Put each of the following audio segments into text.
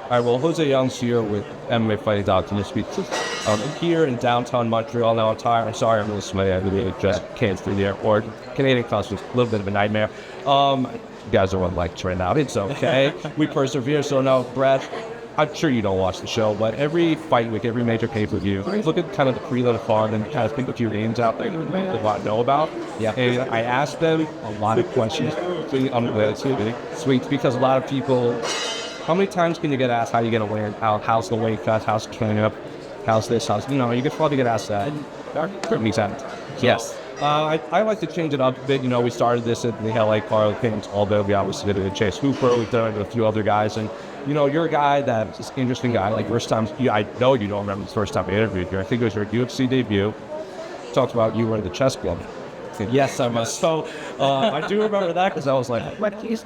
All right, well, Jose Young's here with MMA Fighting I'm here in downtown Montreal now. I'm tired. I'm sorry, I'm really sweaty. I really just can't through the airport. Canadian customs, a little bit of a nightmare. You guys are on lights right now. It's okay. We persevere. So now, Brad, I'm sure you don't watch the show, but every fight week, every major pay-per-view, look at kind of the preloaded card and kind of think a few names out there that they want to know about. Yeah. And I asked them a lot of questions. Sweet, because a lot of people... How many times can you get asked how you get a win? How's the weight cut? How's training up? How's this? You could probably get asked that. Pretty sense. Yes. I like to change it up a bit. We started this at the LA Carl Kings, although we obviously did it with Chase Hooper. We've done it with a few other guys. And, you're a guy that's an interesting guy. Like, first time, I know you don't remember the first time I interviewed you. I think it was your UFC debut. Talked about you were in the chess club. Yes, I must. So, I do remember that because I was like, is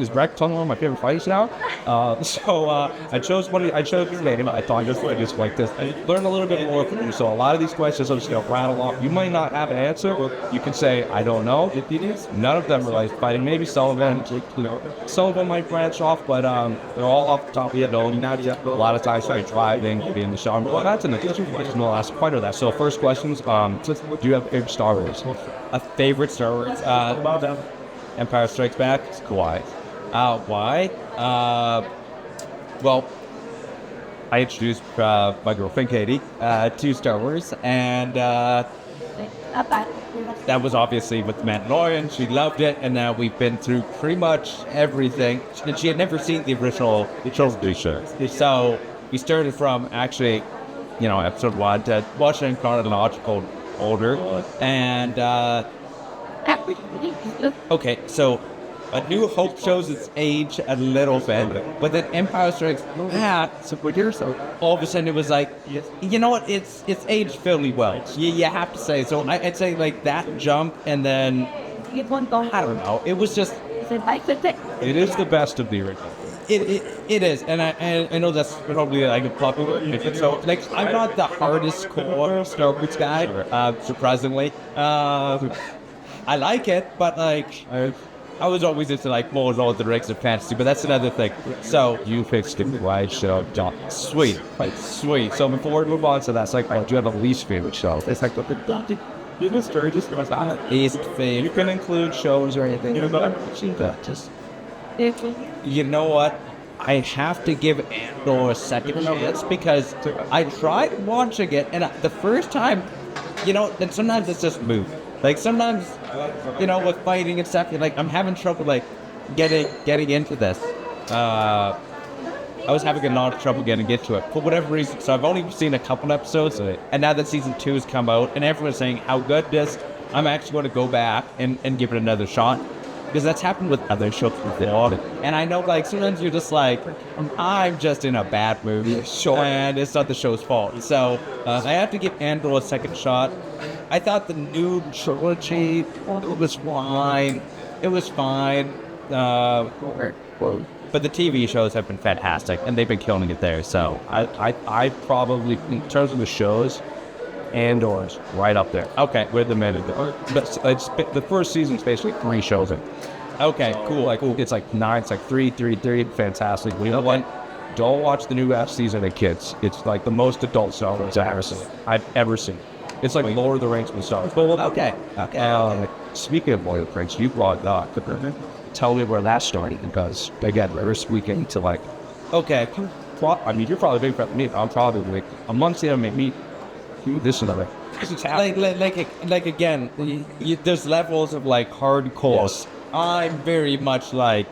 Brad Katona one of my favorite fights now? I chose your name. I thought just like this. I learned a little bit more from you. So a lot of these questions I'm just going to rattle off. You might not have an answer. You can say, I don't know. None of them are like fighting. Maybe some of them, some of them might branch off, but they're all off the top of your dome. A lot of times I driving, be in the shower. Well, that's an additional question. I'll ask quite of that. So first questions, do you have a favorite Star Wars? A favorite Star Wars? Empire Strikes Back? Why? Why? Well, I introduced my girlfriend Katie to Star Wars, and that was obviously with Mandalorian. She loved it, and now we've been through pretty much everything. And she had never seen the original trilogy. So we started from actually, episode 1 to watching in chronological order, and okay, so A New Hope shows its age a little bit, but then Empire Strikes Back, all of a sudden it was like, you know what, it's aged fairly well. You have to say. So I'd say like that jump, and then I don't know. It was just. It is the best of the original. It is, and I know that's probably like a popular. So like I'm not the hardest core Star Wars guy, surprisingly. I like it, but like I was always into like more Lord of the Rings and fantasy, but that's another thing. So You picked the right show. Sweet. Sweet. So before we move on to that, it's like, do you have a least favorite show? It's like least favorite. You can include shows or anything. You know what? I have to give Andor a second chance because I tried watching it, and the first time, then sometimes it's just move. Like sometimes, with fighting and stuff, I'm having trouble like getting into this. I was having a lot of trouble getting into it for whatever reason. So I've only seen a couple episodes, and now that season 2 has come out, and everyone's saying how good it is, I'm actually going to go back and give it another shot. Because that's happened with other shows before. And I know, like, sometimes you're just like, I'm just in a bad mood. And it's not the show's fault. So, I have to give Andor a second shot. I thought the new trilogy, it was fine. It was fine. But the TV shows have been fantastic. And they've been killing it there. So, I probably, in terms of the shows, Andor's right up there. Okay. With the minute. The first season's basically 3 shows in. Okay, cool. It's like 9, it's like 3, fantastic. You know what? Don't watch the new season of Kids. It's like the most adult Star Wars I've ever seen. It's like Lord of the Rings with Star Wars. Okay. Speaking of Lord of the Rings, you brought it up. Tell me where that started, because again, we're speaking to like, okay. I mean, you're probably big for me. I'm probably like a month in, maybe this and that. Like again, there's levels of like hardcore. Yes. I'm very much like,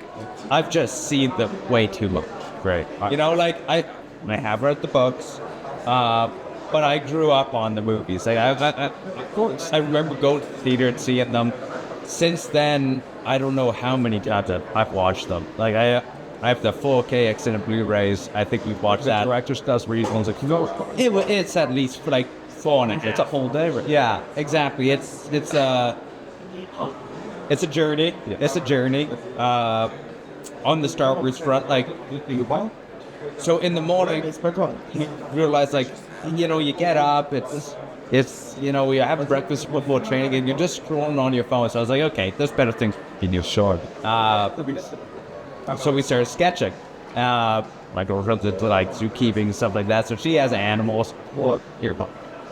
I've just seen them way too much. Great. I have read the books, but I grew up on the movies. Like I remember going to the theater and seeing them. Since then, I don't know how many times I've watched them. Like I have the 4K extended Blu-rays. I think we've watched that. Director's does regionals. It's at least for like 4 nights. It's a whole day, right? Yeah, exactly. It's a journey. Yeah. It's a journey. On the Star Wars front, like, so in the morning, you realize like, you get up. It's you have breakfast before training, and you're just scrolling on your phone. So I was like, okay, there's better things in your short. So we started sketching. My girlfriend's into like zookeeping and stuff like that, so she has animals. Well, here,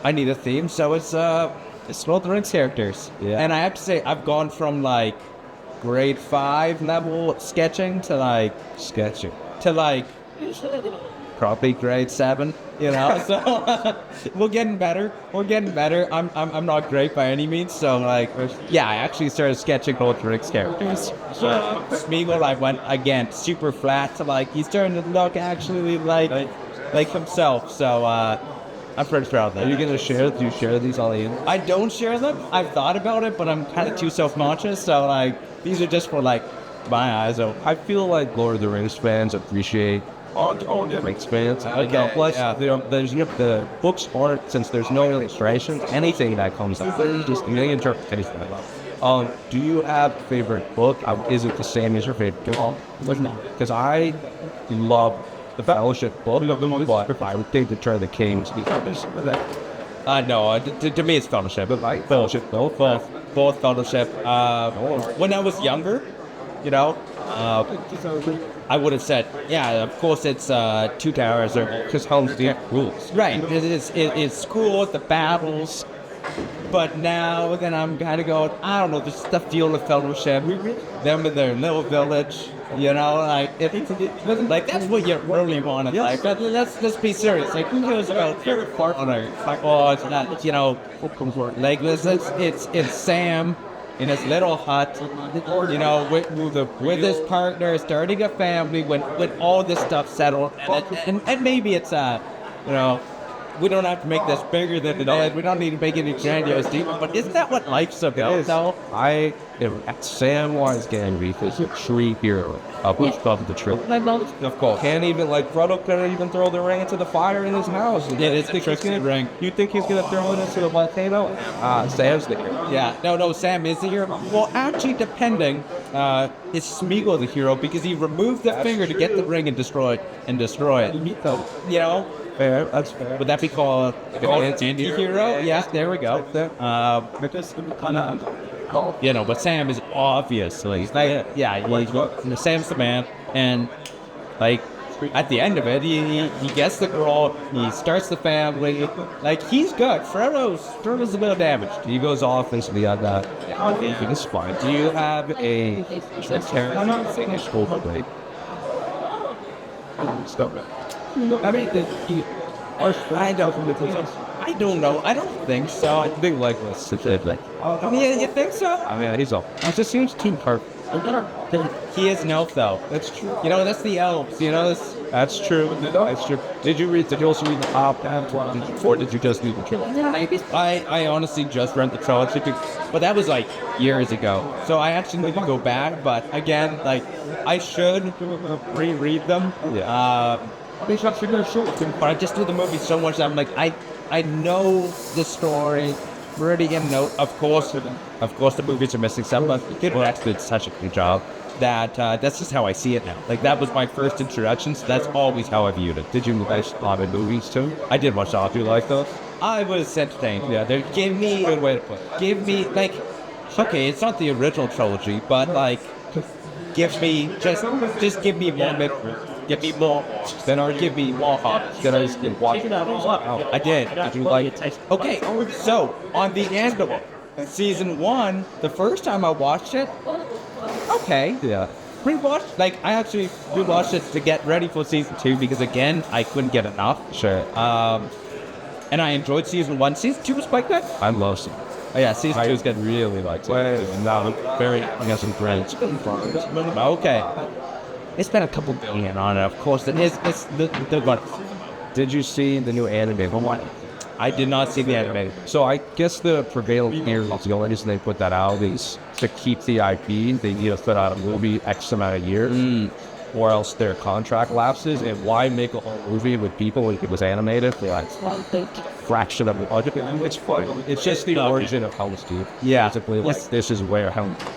I need a theme, so it's Lord of the Rings characters. Yeah. And I have to say, I've gone from like grade 5 level sketching to like probably grade 7, you know. So we're getting better. I'm not great by any means. So like, yeah, I actually started sketching Lord of the Rings characters. So Smeagol, I went again super flat to like he's starting to look actually like himself. So I'm pretty proud of that. Are you gonna share? Do you share these on the internet? I don't share them. I've thought about it, but I'm kind of too self-conscious. So like, these are just for like my eyes. So I feel like Lord of the Rings fans appreciate all the Rings fans. Okay, Plus, yeah. there's the books aren't, since there's no illustrations, anything that comes up, there's just the interpretation. Do you have a favorite book? Is it the same as your favorite book? Because I love the Fellowship book, but I would think the Return of the Kings. No, to me it's Fellowship. Fellowship, both. Both Fellowship. When I was younger, you know, I would have said, yeah, of course it's Two Towers or Because Helm's Deep rules. right. It's cool, the battles. But now then I'm kind of going, I don't know, just the feel of Fellowship. Them in their little village, you know, like like that's what you really want in life. Let's be serious. Like, who cares about their partner? Like, oh, it's not, you know, like it's Sam in his little hut, you know, with his partner, starting a family when all this stuff settled, and maybe it's you know. We don't have to make this bigger than it is. We don't need to make it grandiose, but isn't that what life's about, though? Samwise Gamgee is a tree hero. Who's above the tree? Of course. Can't even, like, Frodo couldn't even throw the ring into the fire in his house. It's the tricky ring. You think he's gonna throw it into the volcano? Sam's the hero. Yeah, no, Sam is the hero. Well, actually, depending, is Smeagol the hero because he removed the finger to get the ring and destroy it. You know? Fair, that's fair. Would that be called anti-hero? Yes, there we go. You know, but Sam is obviously, Sam's the man, and like at the end of it, he gets the girl, he starts the family, like he's good. Frodo's a little damaged. He goes off into the other. It's fine. Do you have a finish plate? Stop it. I mean, I don't know. I don't think so. I think like this. Yeah, you think so? I mean, he's all. It just seems too perfect. He is an elf, though. That's true. You know, that's the elves. You know, That's true. That's true. Did you also read the top or did you just read the trilogy? I honestly just read the trilogy, but that was like years ago. So I actually need to go back. But again, like I should reread them. Yeah. But I just do the movie so much that I'm like, I know the story. Already in note, of course, the movies are missing some, but Kid Rex did such a good job that that's just how I see it now. Like that was my first introduction, so that's always how I viewed it. Did you watch Hobbit movies too? I did watch all. Do you like those? I was entertained. Yeah, they gave me Good way to put it. Give me like, okay, it's not the original trilogy, but like, give me just give me more mid. Give me more. Then or give me more Hobbits. Then I just didn't watch it. I did. Did you like it? Okay, so on the Andor, season 1, the first time I watched it, okay. Yeah. Rewatched, like I actually rewatched it to get ready for season 2 because again, I couldn't get enough. Sure. And I enjoyed season 1. Season 2 was quite good. I love season. Oh yeah, season 2 is good. Really liked it. Now I got some friends. Okay. It's been a couple billion on it, of course. And it's the one. Did you see the new anime? I did not see the anime. So I guess the prevailing here is the only reason they put that out is to keep the IP. They need to put out a movie X amount of years, or else their contract lapses. And why make a whole movie with people if it was animated for like fraction of the budget? It's fun. It's just the origin of Helm's Deep. Yeah. Basically, like this is where Helm's Deep.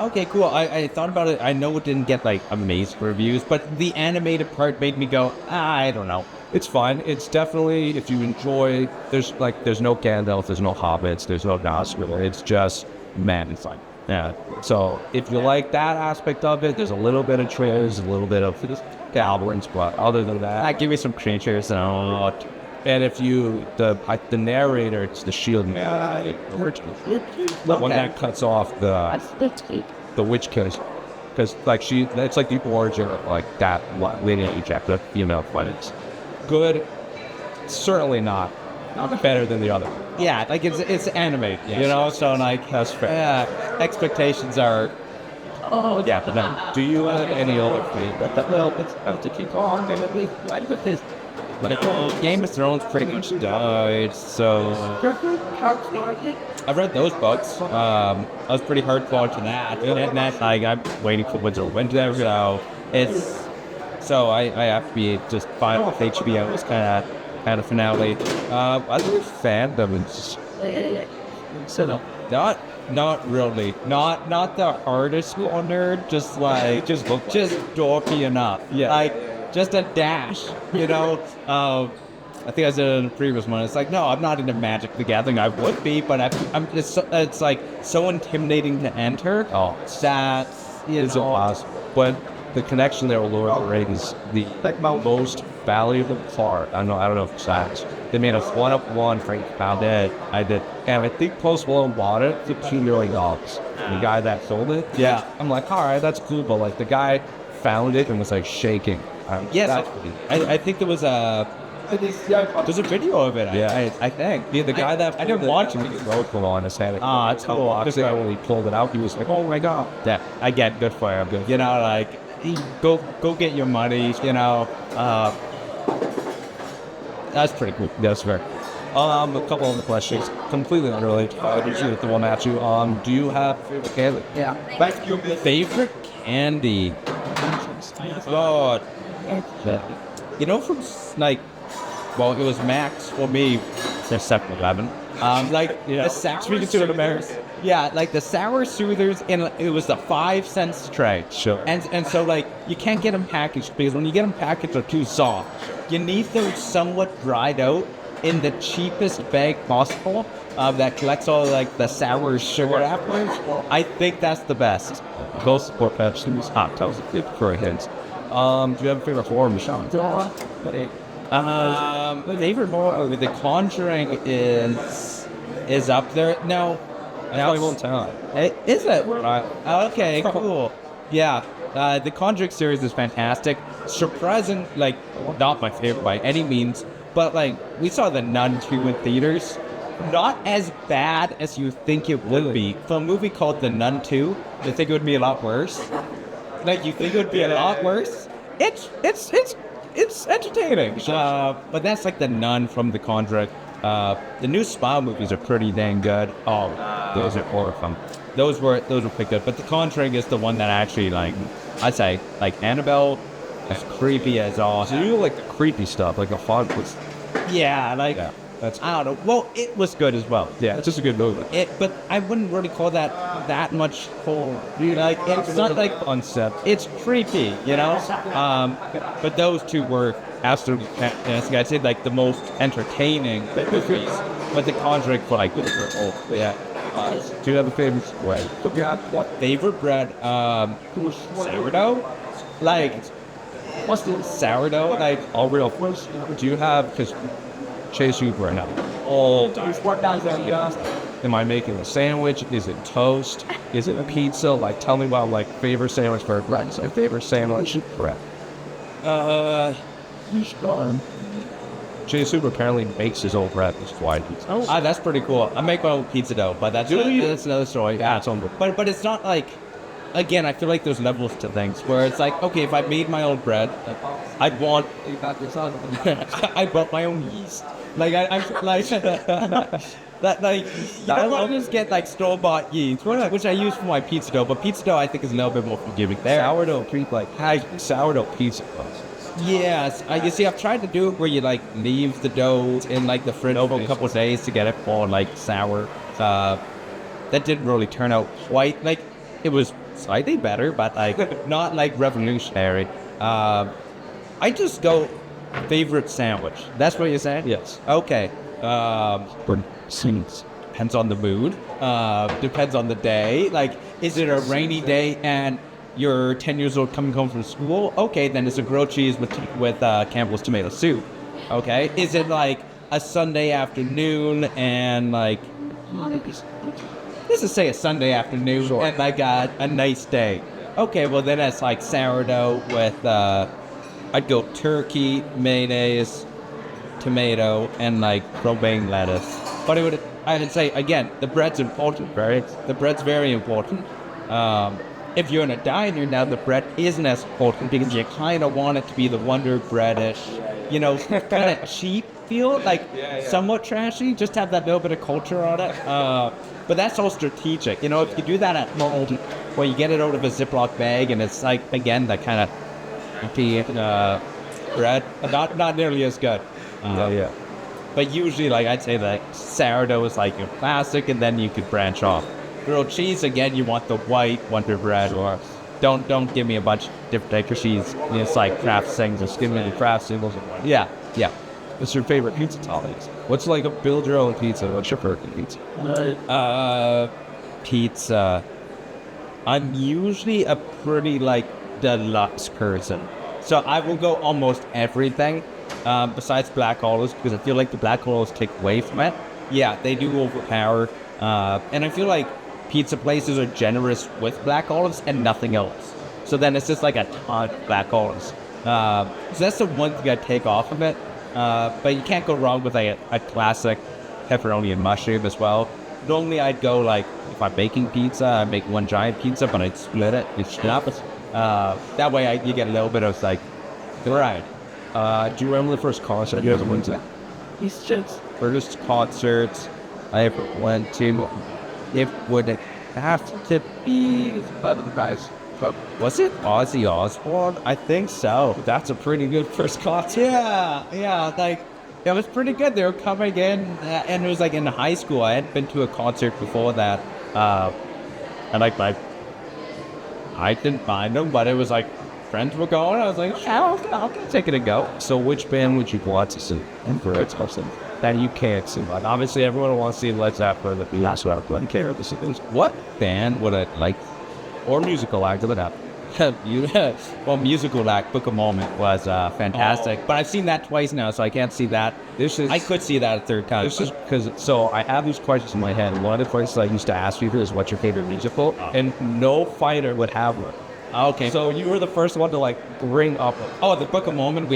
Okay, cool. I thought about it. I know it didn't get like amazing reviews, but the animated part made me go, I don't know. It's fine. It's definitely, if you enjoy, there's no Gandalf, there's no hobbits, there's no Nazgûl. It's just men. It's fine. Yeah. So if you like that aspect of it, there's a little bit of trailers, a little bit of goblins, but other than that, Give me some creatures and I'll... and if you the narrator, it's the shield man, the one that cuts off the witch killers, because like it's like the origin of like that lineage after female fighters. Good, certainly not better than the other. Yeah, like it's anime, you know. So like That's fair. yeah, expectations are. Oh yeah, but then do you have any other favorite? Well, it's about to kick on. Like with this. But Game of Thrones pretty much died, so I've read those books. I was pretty hardcore to that, and that's like I'm waiting for Winter of Winter. So I have to be just fine with HBO's kind of finale. Other fandom is Not really. Not the hardest corner. Just just dorky enough. Yeah. Like just a dash. You know. I think I said it in the previous one. It's like, no, I'm not into Magic the Gathering. I would be, but it's like so intimidating to enter. Oh, that it's impossible. But the connection there with Lord of the Rings, the most valuable part. I don't know if it's that. They made a 1-of-1 Frank found it. I did, and I think Post Malone bought it for $2 million. The guy that sold it, Yeah. I'm like, all right, that's cool, but like the guy found it and was like shaking. Yes, I think there was there's a video of it. I think. Yeah, the guy that I didn't watch it. He wrote on his head. It's cool. Because when he pulled it out, he was like, oh my god. Yeah, I get good for him. You know, like go get your money. You know, that's pretty cool. That's fair. A couple of the questions, completely unrelated. The one at you. Do you have favorite candy? Yeah. Favorite candy? God. You know, from like, well, it was Max for me. There's 7-Eleven. The sour. Yeah, like the sour soothers, and it was the 5 cents tray. Sure. And so like you can't get them packaged because when you get them packaged, they're too soft. You need them somewhat dried out in the cheapest bag possible. That collects all like the sour sugar afterwards. I think that's the best. Both support Pepsi's hot toast for a hint. Do you have a favorite horror movie? The Conjuring is up there. No, I won't tell. Is it? Okay, cool. Yeah, the Conjuring series is fantastic. Surprising, like not my favorite by any means, but like we saw The Nun 2 in theaters. Not as bad as you think it would be. For a movie called The Nun 2, you think it would be a lot worse. Like you think it would be a lot worse. It's entertaining. But that's like The Nun from The Conjuring. The new Spa movies are pretty dang good. Oh, those are horrifying. Those were pretty good. But The Conjuring is the one that actually I'd say Annabelle, as creepy as all. So you like the creepy stuff, like the fun was. Yeah, I don't know. Well, it was good as well. Yeah, it's just a good movie. But I wouldn't really call that much horror. Like it's not like concept. It's creepy, you know. But those two were absolutely fantastic. I'd say like the most entertaining movies. But The Conjuring for like yeah. Do you have a favorite bread? Favorite bread? Sourdough. Like what's the sourdough? Like all real. Do you have because Chase you right now? Am I making a sandwich? Is it toast? Is it a pizza? Like, tell me about like favorite sandwich for bread. So favorite sandwich bread. Jay Super apparently makes his own bread. That's why. That's pretty cool. I make my own pizza dough, but that's another story. Yeah, it's on. But it's not like. Again, I feel like there's levels to things where it's like, okay, if I made my own bread, I'd want my own yeast. Like I'm like that like I don't just get like store-bought yeast, which I use for my pizza dough. But pizza dough, I think, is a little bit more forgiving. There, Sourdough pizza. Yes, you see, I've tried to do it where you like leave the dough in like the fridge for a couple of days to get it all like sour. That didn't really turn out quite like it was. Slightly better, but like not like revolutionary. I just go favorite sandwich. That's what you're saying? Yes. Okay. Depends on the mood. Depends on the day. Like, is it a rainy day and you're 10 years old coming home from school. Okay, then it's a grilled cheese with Campbell's tomato soup. Okay, is it like a Sunday afternoon and like, let's just say a Sunday afternoon Sure. and like a nice day. Okay, well then it's like sourdough with I'd go turkey, mayonnaise, tomato, and like romaine lettuce. But I would say again, the bread's important, right? The bread's very important. If you're in a diner now, the bread isn't as important because you kind of want it to be the Wonder Breadish, kind of cheap feel, like somewhat trashy, just have that little bit of culture on it. But that's all strategic. If you do that at home, where you get it out of a Ziploc bag and it's like, again, that kind of empty bread, not nearly as good. But usually, like I'd say, that sourdough is like your classic, and then you could branch off. Grilled cheese, again, you want the white Wonder Bread. Sure. Don't give me a bunch of different types of cheese. It's like Kraft singles or Give me the Kraft singles and one. Yeah. What's your favorite pizza toppings? What's like a build your own pizza? What's your favorite pizza? Pizza. I'm usually a pretty like deluxe person, so I will go almost everything besides black olives, because I feel like the black olives take away from it. Yeah, they do overpower, and I feel like pizza places are generous with black olives and nothing else. So then it's just like a ton of black olives. So that's the one thing I take off of it. But you can't go wrong with a classic pepperoni and mushroom as well. Normally I'd go like, if I'm baking pizza, I make one giant pizza, but I'd split it. That way you get a little bit of like variety. Do you remember the first concert you ever went to? First concerts I ever went to, it would have to be, was it Ozzy Osbourne? I think so. That's a pretty good first concert. Yeah, like, it was pretty good. They were coming in, and it was like in high school. I hadn't been to a concert before that. And like, I didn't mind them, but it was like, friends were going. I was like, I'll take it and go. So which band would you want to see for a concert that you can't see? Like, obviously, everyone wants to see Led Zeppelin, but that's what I wouldn't care to see things. What band would I like? Or musical act, doesn't happen. Well, musical act, Book of Mormon was fantastic. But I've seen that twice now, so I can't see that. I could see that a third time. This is because, so I have these questions in my head. One of the questions I used to ask people is, what's your favorite musical? And no fighter would have one. Okay. So you were the first one to like bring up. Oh, the Book of Mormon.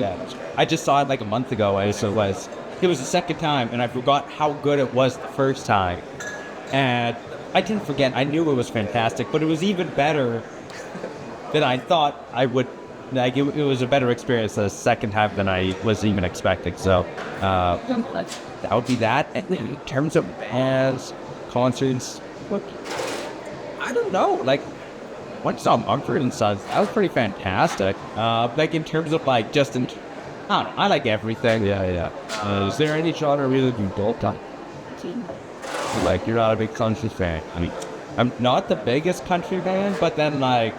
I just saw it like a month ago. It was the second time, and I forgot how good it was the first time. And I didn't forget. I knew it was fantastic, but it was even better than I thought I would. Like, it was a better experience the second time than I was even expecting. So that would be that. And in terms of bands, concerts, I don't know. Like, once saw Mumford & Sons, that was pretty fantastic. Like, in terms of like just in, I don't know, I like everything. Yeah. Is there any genre really you don't like? Like, you're not a big country fan? I mean, I'm not the biggest country fan, but then like,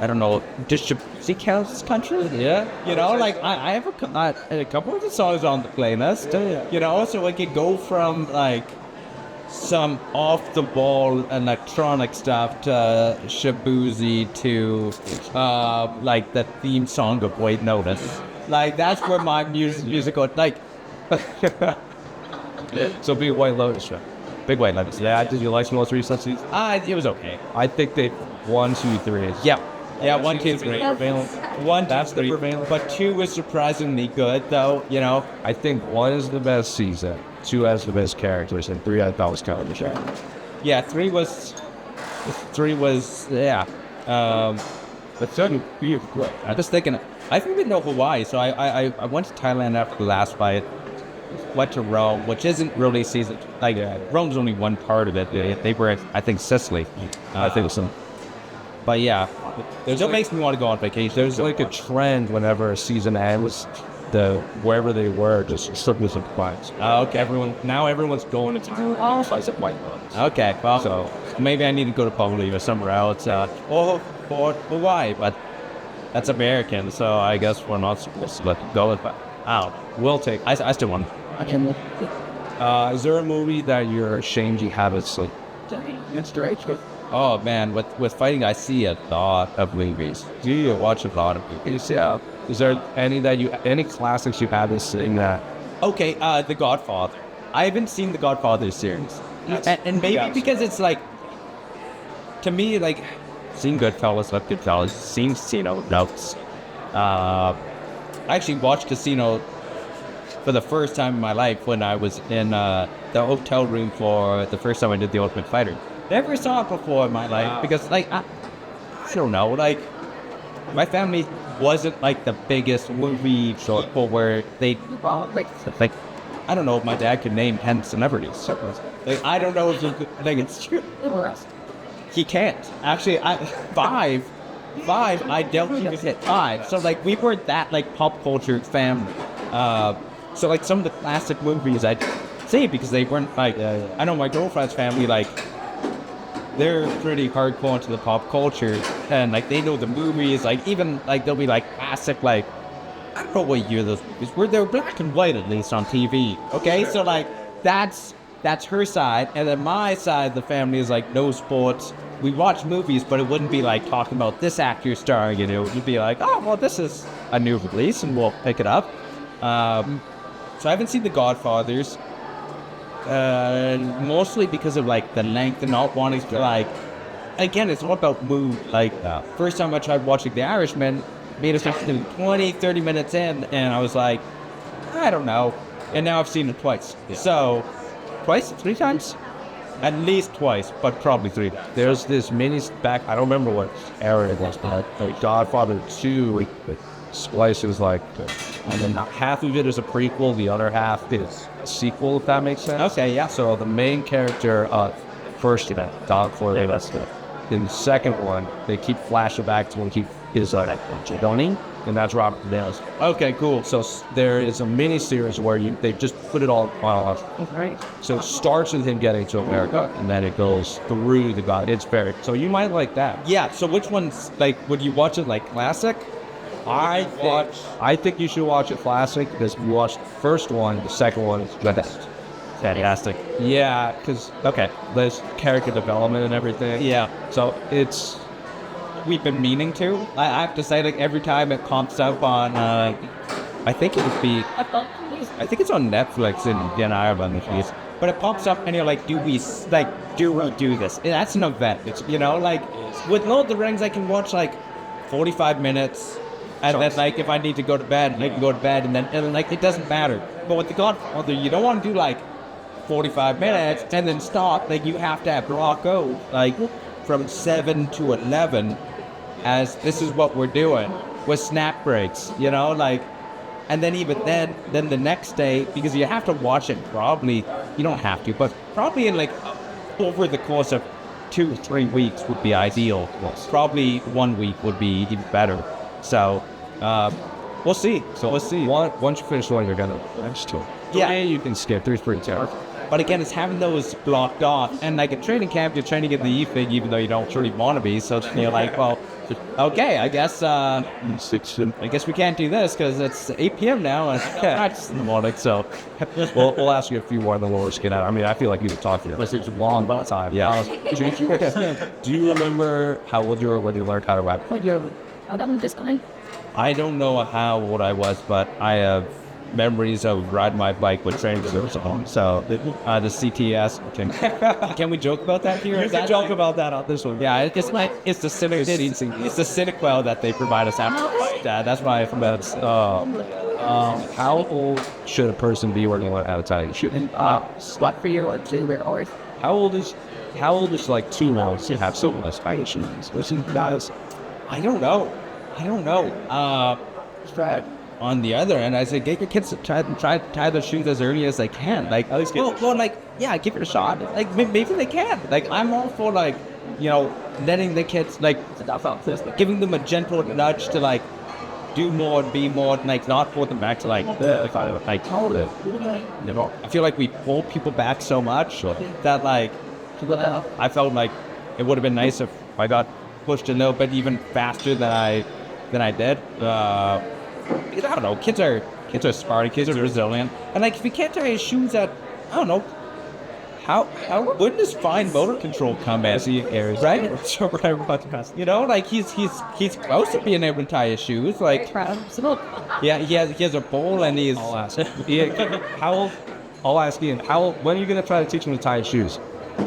I don't know, Distribution counts country? Yeah. Like I have a couple of the songs on the playlist. So I could go from like some off the ball electronic stuff to Shabuzi to like the theme song of White Notice. Like, that's where my musical like. So Big White Lotus, right? Big White Lotus. Yeah, did you like the most recent season? It was okay. I think they 1, 2, 3 is. Yeah, 1, 2, 3. That's 3. But 2 was surprisingly good, though. I think 1 is the best season, 2 has the best characters, and 3 I thought was kind of the show. Yeah, 3 was. Yeah. But certainly, great. I'm just thinking. I think we know Hawaii, so I went to Thailand after the last fight. Went to Rome, which isn't really season. Like, Rome's only one part of it. They were at, I think, Sicily. I think so. But yeah, it makes me want to go on vacation. There's like a trend whenever a season ends, wherever they were, just suddenly some fights. Okay. Everyone's going to fights at White Lotus. Okay, well, so maybe I need to go to Poli or somewhere else, or Hawaii, but that's American, so I guess we're not supposed to let it go. But I don't know. We'll take. I still want. Is there a movie that you're ashamed you haven't seen? Oh man, with fighting, I see a lot of movies. Do you watch a lot of movies? Yeah. Is there any classics you haven't seen that? Okay, The Godfather. I haven't seen the Godfather series, and maybe because it's like, to me, like, seen Goodfellas, left Goodfellas, seen Casino, notes. I actually watched Casino for the first time in my life when I was in the hotel room for the first time I did The Ultimate Fighter. Never saw it before in my life because, like, I don't know, like, my family wasn't like the biggest movie people where they, like, I don't know if my dad could name 10 celebrities. Like, I don't know if you could, like, it's true. He can't. Actually, five, I dealt with him at 5. So, like, we weren't that, like, pop culture family. So, like, some of the classic movies I'd say because they weren't, like, I know my girlfriend's family, like, they're pretty hardcore into the pop culture, and, like, they know the movies, like, even, like, they'll be, like, classic, like, I don't know what year those movies were. They were black and white, at least, on TV, okay? So, like, that's her side, and then my side of the family is, like, no sports. We watch movies, but it wouldn't be, like, talking about this actor starring, you know? It would be like, oh, well, this is a new release, and we'll pick it up. So I haven't seen The Godfathers. Mostly because of, like, the length and not wanting to, like, again, it's all about mood. Like, first time I tried watching The Irishman, made us 20, 30 minutes in, and I was like, I don't know. And now I've seen it twice. Yeah. So, twice? 3 times? At least twice, but probably 3 times. There's this mini back, I don't remember what era it was, but like Godfather 2, Splice, it was like, and then half of it is a prequel, the other half is a sequel, if that makes sense. Okay, yeah. So the main character, first event, Godfather, in the second one, they keep flashing back to when he is Johnny, and that's Robert De Niro's. Okay, cool. So there is a mini series where they just put it all on. Right. So it starts with him getting to America, and then it goes through the God. It's very, so you might like that. Yeah, so which one's, like, would you watch it, like, classic? I think you should watch it classic because you watched the first one, the second one is the best. Fantastic. Yeah, because, okay, there's character development and everything. Yeah. So it's... We've been meaning to. I have to say, like, every time it pops up on, I think it would be, I think it's on Netflix in Ireland at least. But it pops up and you're like, do we do this? That's an event. It's, you know, like, with Lord of the Rings, I can watch, like, 45 minutes. And then, like, if I need to go to bed, I can go to bed, and then, like, it doesn't matter. But with The Godfather, you don't want to do, like, 45 minutes and then stop. Like, you have to have block out, like, from 7 to 11, as this is what we're doing, with snap breaks, you know, like, and then even then the next day, because you have to watch it probably, you don't have to, but probably in, like, over the course of 2 or 3 weeks would be ideal. Probably 1 week would be even better. So, we'll see. We'll see. Once you finish one, you're going to finish 2. Yeah. And you can skip 3 pretty terrible. But again, it's having those blocked off. And, like, at training camp, you're trying to get the E-Fig even though you don't truly want to be. So you're like, well, okay, I guess we can't do this because it's 8 p.m. now and it's in the morning. So we'll ask you a few more of the lowers get out. I mean, I feel like you could talk to you. It's a long time. Yeah. Do you remember how old you were when you learned how to rap? I don't know how old I was, but I have memories of riding my bike with training wheels on. So the CTS. Can we joke about that here? You can joke about that on this one. Yeah, it's like it's the Cinequel that they provide us after. That's why I'm about. How old should a person be working on how to tie shooting? What for you? How old is like 2 months to have so much fighting shootings? I don't know. On the other end, I say get your kids to try to tie their shoes as early as they can. Like, at least give it a shot. Like, maybe they can. Like, I'm all for, like, you know, letting the kids, like, giving them a gentle nudge to, like, do more, be more, like, not hold them back to, like, hold it. You know, I feel like we pull people back so much that, like, I felt like it would have been nice if I got pushed a little bit even faster than I did. I don't know. Kids are smart. Kids are resilient. And, like, if you can't tie your shoes at, I don't know, when does fine motor control come in? Right? You know, like he's close to being able to tie his shoes. Like, yeah, he has a bowl and he's. I'll ask. How old? I'll ask Ian. When are you gonna try to teach him to tie his shoes?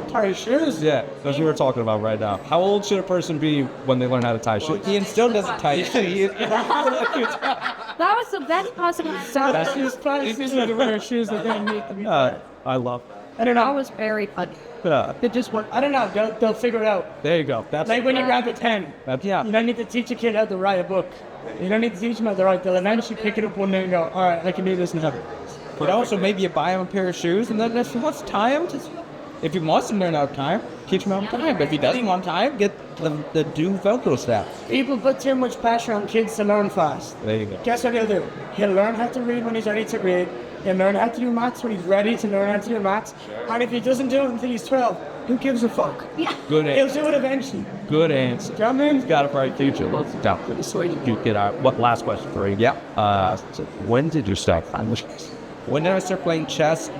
Tie his shoes? Yeah, that's what we're talking about right now. How old should a person be when they learn how to tie shoes? Ian still doesn't tie his shoes. That was the best possible stuff. She's probably to wear shoes that don't need to be. I love. I don't That know. was very fun. It just work. I don't know. They'll figure it out. There you go. That's Like when you grab a 10. yeah. You don't need to teach a kid how to write a book. You don't need to teach them how to write. They'll eventually pick it up one day and go, all right, I can do this now. But also maybe you buy him a pair of shoes and then if he wants to tie them, if he wants to learn how to tie them, teach him how to tie them. If he doesn't want to tie them, get the do Velcro stuff. People put too much pressure on kids to learn fast. There you go. Guess what he'll do? He'll learn how to read when he's ready to read. He'll learn how to do maths when he's ready to learn how to do maths. And if he doesn't do it until he's 12, who gives a fuck? Good He'll answer. do it eventually. Good answer. Do you know what I mean? He's got a bright future. Let's go. You get our last question for you. Yeah. When did you start? When did I start playing chess?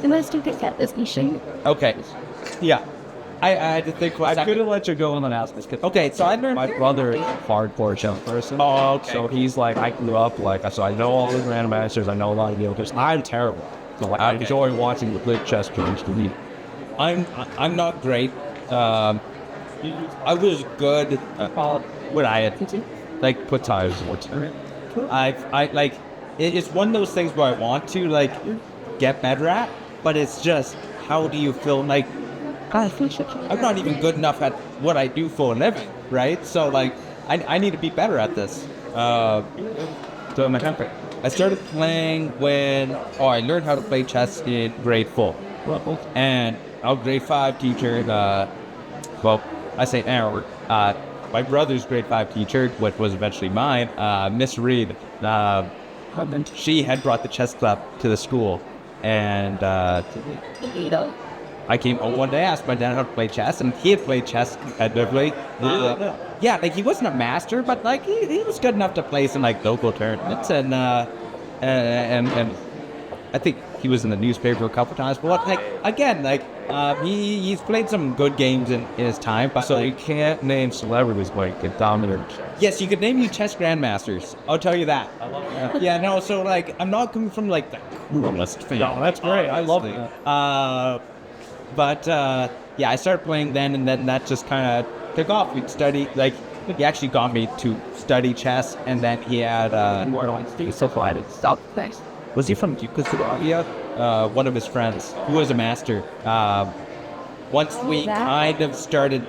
Let's do this at this mission. Okay. Yeah. I had to think for a I second. could have let you go on an ask this. Okay, so I learned. My brother is a hardcore chess person. Oh, okay. So he's like, I grew up so I know all the grandmasters. I know a lot of yokers. I'm terrible. So like, I enjoy watching the good chess players to me. I'm not great. I was good when I had Like, put tires in it. it's one of those things where I want to like get better at, but it's just how do you feel like I'm not even good enough at what I do for a living, right? So like I need to be better at this. I started playing when I learned how to play chess in grade 4. And our grade 5 teacher, I say our, my brother's grade 5 teacher, which was eventually mine, Miss Reed, she had brought the chess club to the school. And I came home one day, asked my dad how to play chess, and he had played chess competitively. Yeah, like he wasn't a master, but like he was good enough to play some like local tournaments, and I think he was in the newspaper a couple times. But like again, like he's played some good games in his time. But So you can't name celebrities like get dominant. yes, you could name you chess grandmasters. I'll tell you that. I love that. Yeah, no. So like I'm not coming from like the coolest fan. No, that's great. I love that. But yeah, I started playing then, and then that just kind of took off. We'd study, like, he actually got me to study chess, and then he had, was he from Yugoslavia? One of his friends, who was a master. Once we kind of started,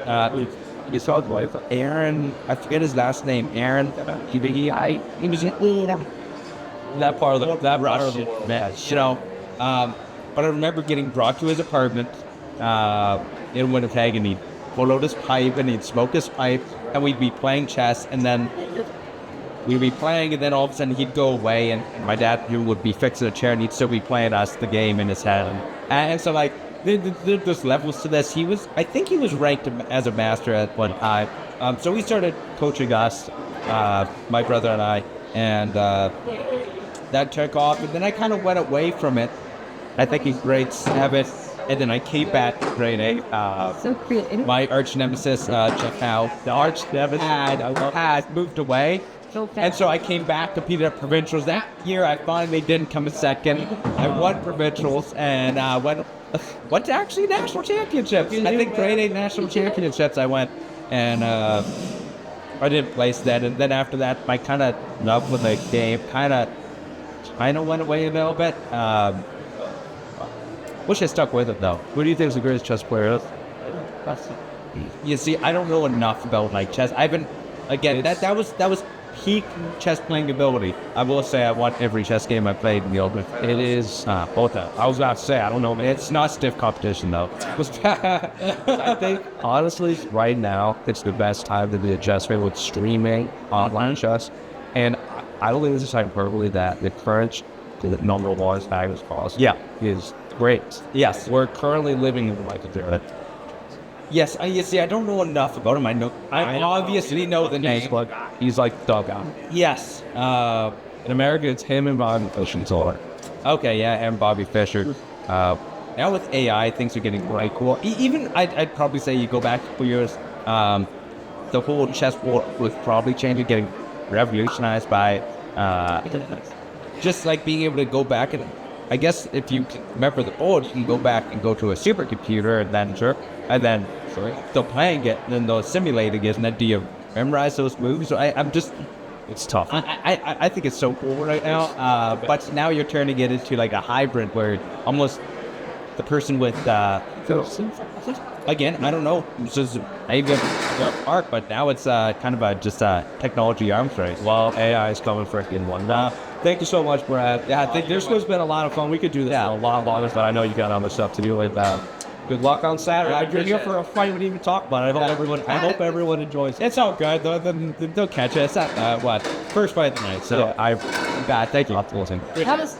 Aaron, I forget his last name, Aaron, he was that part of the world, man, you know. But I remember getting brought to his apartment in Winnipeg, and he'd pull out his pipe and he'd smoke his pipe, and we'd be playing chess, and then we'd be playing, and then all of a sudden he'd go away, and my dad would be fixing a chair, and he'd still be playing us the game in his head. And so like there's levels to this. I think he was ranked as a master at one time. So he started coaching us, my brother and I, and that took off, and then I kind of went away from it. I think in grade 7, and then I came back to grade 8. So creative. My arch nemesis, Jeff Howe, the arch nemesis, had moved away. And so I came back, competed at provincials. That year I finally didn't come in second. I won provincials and went to actually national championships. I think grade 8 national championships I went. And I didn't place then. And then after that, my kind of love with the game kind of went away a little bit. Wish I stuck with it though. Who do you think is the greatest chess player? You see, I don't know enough about like chess. I've been that was peak chess playing ability. I will say I won every chess game I played in the open. It is both. I was about to say I don't know. It's not stiff competition though. I think honestly, right now it's the best time to be a chess fan with streaming online chess, and I don't think this is hyperbole that the current number one Magnus Carlsen is great. Yes, We're currently living in the life of it. yes. You see, I don't know enough about him. I obviously know the name. He's like dug out. Yes. In America, it's him and Bobby Fischer. Okay, yeah, and Bobby Fischer. now with AI, things are getting quite cool. Even I'd probably say you go back a couple years, the whole chessboard was probably changing, getting revolutionized by just like being able to go back and I guess if you can remember the board, you can go back and go to a supercomputer and then still playing it, and then they'll simulate it, and then do you memorize those moves? So I'm just, It's tough. I think it's so cool right now. But now you're turning it into like a hybrid where almost the person with again, I don't know, it's just maybe a park, but now it's kind of just a technology arms race. Well, AI is coming for in one. Thank you so much, Brad. Yeah, I think this has been a lot of fun. We could do this for a lot longer, but I know you got other stuff to do with that. Good luck on Saturday. You're here for a fight. We didn't even talk about it. I hope everyone enjoys it. It's all good. They'll catch it. It's not first fight of the night. So Yeah, thank you. Optimism. That was